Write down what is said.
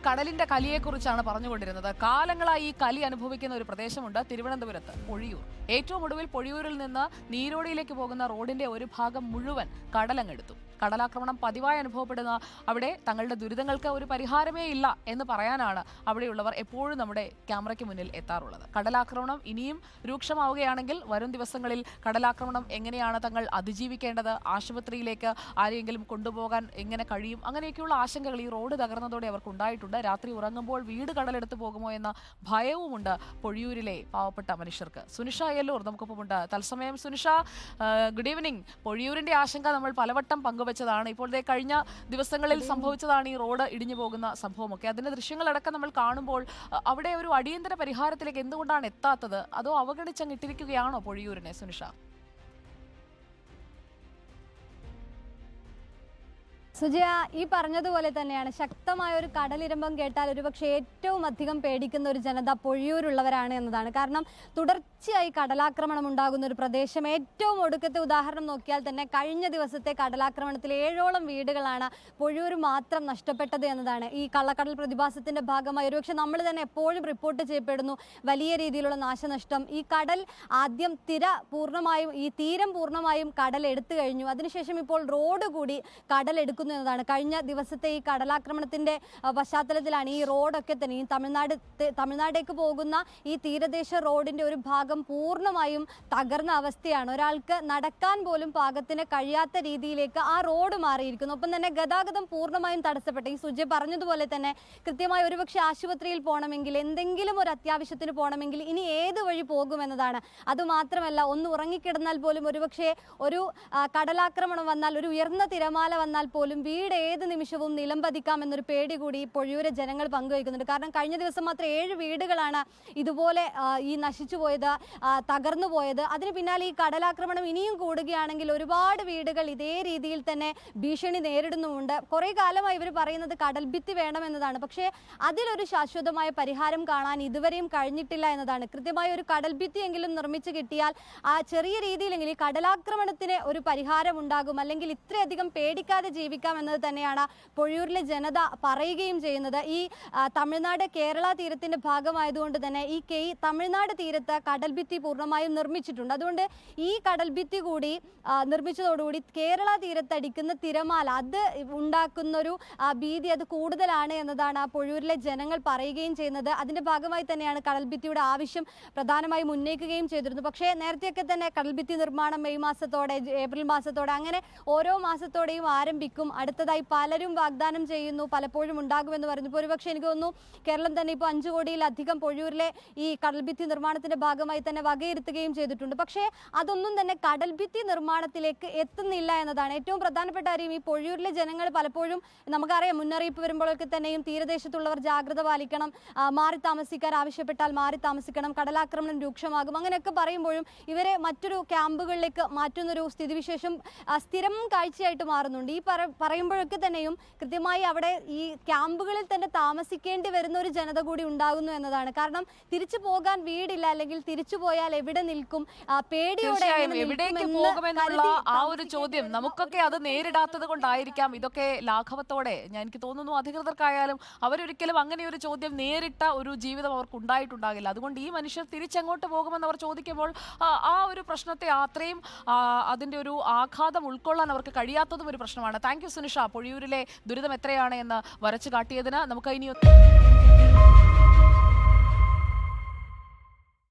കടലിന്റെ കലിയെക്കുറിച്ചാണ് പറഞ്ഞുകൊണ്ടിരുന്നത്. കാലങ്ങളായി ഈ കലി അനുഭവിക്കുന്ന ഒരു പ്രദേശമുണ്ട്, തിരുവനന്തപുരത്ത് പൊഴിയൂർ. ഏറ്റവും ഒടുവിൽ പൊഴിയൂരിൽ നിന്ന് നീരോടിയിലേക്ക് പോകുന്ന റോഡിന്റെ ഒരു ഭാഗം മുഴുവൻ കടലങ്ങെടുത്തു. കടലാക്രമണം പതിവായി അനുഭവപ്പെടുന്ന അവിടെ തങ്ങളുടെ ദുരിതങ്ങൾക്ക് ഒരു പരിഹാരമേ ഇല്ല എന്ന് പറയാനാണ് അവിടെയുള്ളവർ എപ്പോഴും നമ്മുടെ ക്യാമറയ്ക്ക് മുന്നിൽ എത്താറുള്ളത്. കടലാക്രമണം ഇനിയും രൂക്ഷമാവുകയാണെങ്കിൽ വരും ദിവസങ്ങളിൽ കടലാക്രമണം എങ്ങനെയാണ് തങ്ങൾ അതിജീവിക്കേണ്ടത്, ആശുപത്രിയിലേക്ക് ആരെയെങ്കിലും കൊണ്ടുപോകാൻ എങ്ങനെ കഴിയും, അങ്ങനെയൊക്കെയുള്ള ആശങ്കകൾ ഈ റോഡ് തകർന്നതോടെ അവർക്കുണ്ടായിട്ടുണ്ട്. രാത്രി ഉറങ്ങുമ്പോൾ വീട് കടലെടുത്ത് പോകുമോ എന്ന ഭയവുമുണ്ട് പൊഴിയൂരിലെ പാവപ്പെട്ട മനുഷ്യർക്ക്. സുനിഷ അയ്യല്ലൂർ നമുക്കൊപ്പമുണ്ട് തത്സമയം. Sunisha, good evening. പൊഴിയൂരിന്റെ ആശങ്ക നമ്മൾ പലവട്ടം പങ്കുവച്ചതാണ്. ഇപ്പോൾ കഴിഞ്ഞ ദിവസങ്ങളിൽ സംഭവിച്ചതാണ് ഈ റോഡ് ഇടിഞ്ഞു പോകുന്ന സംഭവമൊക്കെ. അതിന്റെ ദൃശ്യങ്ങളടക്കം നമ്മൾ കാണുമ്പോൾ അവിടെ ഒരു അടിയന്തര പരിഹാരത്തിലേക്ക് എന്തുകൊണ്ടാണ് എത്താത്തത്? അതോ അവഗണിച്ചങ്ങിട്ടിരിക്കുകയാണോ പൊഴിയൂരിനെ? സുനിഷ. സുജയ, ഈ പറഞ്ഞതുപോലെ തന്നെയാണ്, ശക്തമായ ഒരു കടലിരമ്പം കേട്ടാൽ ഒരുപക്ഷെ ഏറ്റവും അധികം പേടിക്കുന്ന ഒരു ജനത പൊഴിയൂരുള്ളവരാണ് എന്നതാണ്. കാരണം തുടർച്ചയായി കടലാക്രമണം ഉണ്ടാകുന്ന ഒരു പ്രദേശം. ഏറ്റവും ഒടുക്കത്തെ ഉദാഹരണം നോക്കിയാൽ തന്നെ കഴിഞ്ഞ ദിവസത്തെ കടലാക്രമണത്തിൽ 7ഓളം വീടുകളാണ് പൊഴിയൂർ മാത്രം നഷ്ടപ്പെട്ടത് എന്നതാണ്. ഈ കള്ളക്കടൽ പ്രതിഭാസത്തിന്റെ ഭാഗമായി ഒരുപക്ഷെ നമ്മൾ തന്നെ എപ്പോഴും റിപ്പോർട്ട് ചെയ്യപ്പെടുന്നു വലിയ രീതിയിലുള്ള നാശനഷ്ടം. ഈ കടൽ ആദ്യം തീരം പൂർണ്ണമായും കടൽ എടുത്തു കഴിഞ്ഞു. അതിനുശേഷം ഇപ്പോൾ റോഡ് കൂടി കടലെടുക്കുന്നു എന്നതാണ്. കഴിഞ്ഞ ദിവസത്തെ ഈ കടലാക്രമണത്തിന്റെ പശ്ചാത്തലത്തിലാണ് ഈ റോഡൊക്കെ തന്നെ ഈ തമിഴ്നാടേക്ക് പോകുന്ന ഈ തീരദേശ റോഡിന്റെ ഒരു ഭാഗം പൂർണ്ണമായും തകർന്ന അവസ്ഥയാണ്. ഒരാൾക്ക് നടക്കാൻ പോലും പാകത്തിന് കഴിയാത്ത രീതിയിലേക്ക് ആ റോഡ് മാറിയിരിക്കുന്നു. ഒപ്പം തന്നെ ഗതാഗതം പൂർണ്ണമായും തടസ്സപ്പെട്ടു. ഈ സുജയ് പറഞ്ഞതുപോലെ തന്നെ കൃത്യമായി ഒരുപക്ഷെ ആശുപത്രിയിൽ പോകണമെങ്കിൽ, എന്തെങ്കിലും ഒരു അത്യാവശ്യത്തിന് പോകണമെങ്കിൽ ഇനി ഏത് വഴി പോകുമെന്നതാണ്. അതുമാത്രമല്ല, ഒന്ന് ഉറങ്ങിക്കിടന്നാൽ പോലും ഒരുപക്ഷെ ഒരു കടലാക്രമണം വന്നാൽ, ഒരു ഉയർന്ന തിരമാല വന്നാൽ പോലും വീട് ഏത് നിമിഷവും നിലംപതിക്കാം എന്നൊരു പേടി കൂടി പൊഴിയൂരെ ജനങ്ങൾ പങ്കുവയ്ക്കുന്നുണ്ട്. കാരണം കഴിഞ്ഞ ദിവസം മാത്രം 7 വീടുകളാണ് ഇതുപോലെ ഈ നശിച്ചു പോയത്, തകർന്നു പോയത്. അതിന് പിന്നാലെ ഈ കടലാക്രമണം ഇനിയും കൂടുകയാണെങ്കിൽ ഒരുപാട് വീടുകൾ ഇതേ രീതിയിൽ തന്നെ ഭീഷണി നേരിടുന്നുമുണ്ട്. കുറേ കാലമായി ഇവർ പറയുന്നത് കടൽഭിത്തി വേണമെന്നതാണ്. പക്ഷേ അതിലൊരു ശാശ്വതമായ പരിഹാരം കാണാൻ ഇതുവരെയും കഴിഞ്ഞിട്ടില്ല എന്നതാണ്. കൃത്യമായ ഒരു കടൽഭിത്തി എങ്കിലും നിർമ്മിച്ചു കിട്ടിയാൽ ആ ചെറിയ രീതിയിലെങ്കിലും ഈ കടലാക്രമണത്തിന് ഒരു പരിഹാരം ഉണ്ടാകും, അല്ലെങ്കിൽ ഇത്രയധികം പേടിക്കാതെ ജീവിക്കാം എന്നത് തന്നെയാണ് പൊഴിയൂരിലെ ജനത പറയുകയും ചെയ്യുന്നത്. ഈ തമിഴ്നാട് കേരള തീരത്തിന്റെ ഭാഗമായതുകൊണ്ട് തന്നെ ഈ തമിഴ്നാട് തീരത്ത് കടൽഭിത്തി പൂർണ്ണമായും നിർമ്മിച്ചിട്ടുണ്ട്. അതുകൊണ്ട് ഈ കടൽഭിത്തി കൂടി നിർമ്മിച്ചതോടുകൂടി കേരള തീരത്തടിക്കുന്ന തിരമാല അത് ഉണ്ടാക്കുന്നൊരു ഭീതി അത് കൂടുതലാണ് എന്നതാണ് പൊഴിയൂരിലെ ജനങ്ങൾ പറയുകയും ചെയ്യുന്നത്. അതിന്റെ ഭാഗമായി തന്നെയാണ് കടൽഭിത്തിയുടെ ആവശ്യം പ്രധാനമായും ഉന്നയിക്കുകയും ചെയ്തിരുന്നു. പക്ഷേ നേരത്തെയൊക്കെ തന്നെ കടൽഭിത്തി നിർമ്മാണം മെയ് മാസത്തോടെ, ഏപ്രിൽ മാസത്തോടെ, അങ്ങനെ ഓരോ മാസത്തോടെയും ആരംഭിക്കും. അടുത്തതായി പലരും വാഗ്ദാനം ചെയ്യുന്നു, പലപ്പോഴും ഉണ്ടാകുമെന്ന് പറയുന്നു. ഇപ്പോൾ ഒരുപക്ഷെ എനിക്ക് തോന്നുന്നു കേരളം തന്നെ ഇപ്പോൾ 5 കോടിയിലധികം പൊഴിയൂരിലെ ഈ കടൽഭിത്തി നിർമ്മാണത്തിന്റെ ഭാഗമായി തന്നെ വകയിരുത്തുകയും ചെയ്തിട്ടുണ്ട്. പക്ഷേ അതൊന്നും തന്നെ കടൽഭിത്തി നിർമ്മാണത്തിലേക്ക് എത്തുന്നില്ല എന്നതാണ് ഏറ്റവും പ്രധാനപ്പെട്ട കാര്യം. ഈ പൊഴിയൂരിലെ ജനങ്ങൾ പലപ്പോഴും നമുക്കറിയാം, മുന്നറിയിപ്പ് വരുമ്പോഴൊക്കെ തന്നെയും തീരദേശത്തുള്ളവർ ജാഗ്രത പാലിക്കണം, മാറി താമസിക്കാൻ ആവശ്യപ്പെട്ടാൽ മാറി താമസിക്കണം, കടലാക്രമണം രൂക്ഷമാകും, അങ്ങനെയൊക്കെ പറയുമ്പോഴും ഇവരെ മറ്റൊരു ക്യാമ്പുകളിലേക്ക് മാറ്റുന്നൊരു സ്ഥിതിവിശേഷം സ്ഥിരം കാഴ്ചയായിട്ട് മാറുന്നുണ്ട്. ഈ പറയുമ്പോഴൊക്കെ തന്നെയും കൃത്യമായി അവിടെ ഈ ക്യാമ്പുകളിൽ തന്നെ താമസിക്കേണ്ടി വരുന്ന ഒരു ജനത കൂടി ഉണ്ടാകുന്നു എന്നതാണ്. കാരണം തിരിച്ചു പോകാൻ വീടില്ല, അല്ലെങ്കിൽ തിരിച്ചു പോയാൽ എവിടെ നിൽക്കും, പേടിയോടെ എവിടേക്ക് പോകുമെന്നുള്ള ആ ഒരു ചോദ്യം നമുക്കൊക്കെ അത് നേരിടാത്തത് കൊണ്ടായിരിക്കാം ഇതൊക്കെ ലാഘവത്തോടെ, എനിക്ക് തോന്നുന്നു അധികൃതർക്കായാലും അവരൊരിക്കലും അങ്ങനെ ഒരു ചോദ്യം നേരിട്ട ഒരു ജീവിതം അവർക്ക് ഉണ്ടായിട്ടുണ്ടാകില്ല. അതുകൊണ്ട് ഈ മനുഷ്യർ തിരിച്ചെങ്ങോട്ട് പോകുമെന്ന് അവർ ചോദിക്കുമ്പോൾ ആ ഒരു പ്രശ്നത്തെ അത്രയും അതിന്റെ ഒരു ആഘാതം ഉൾക്കൊള്ളാൻ അവർക്ക് കഴിയാത്തതും ഒരു പ്രശ്നമാണ്. താങ്ക് യു സുനിഷ, പൊഴിയൂരിലെ ദുരിതം എത്രയാണ് എന്ന് വരച്ചു കാട്ടിയതിന്. നമുക്ക് ഇനി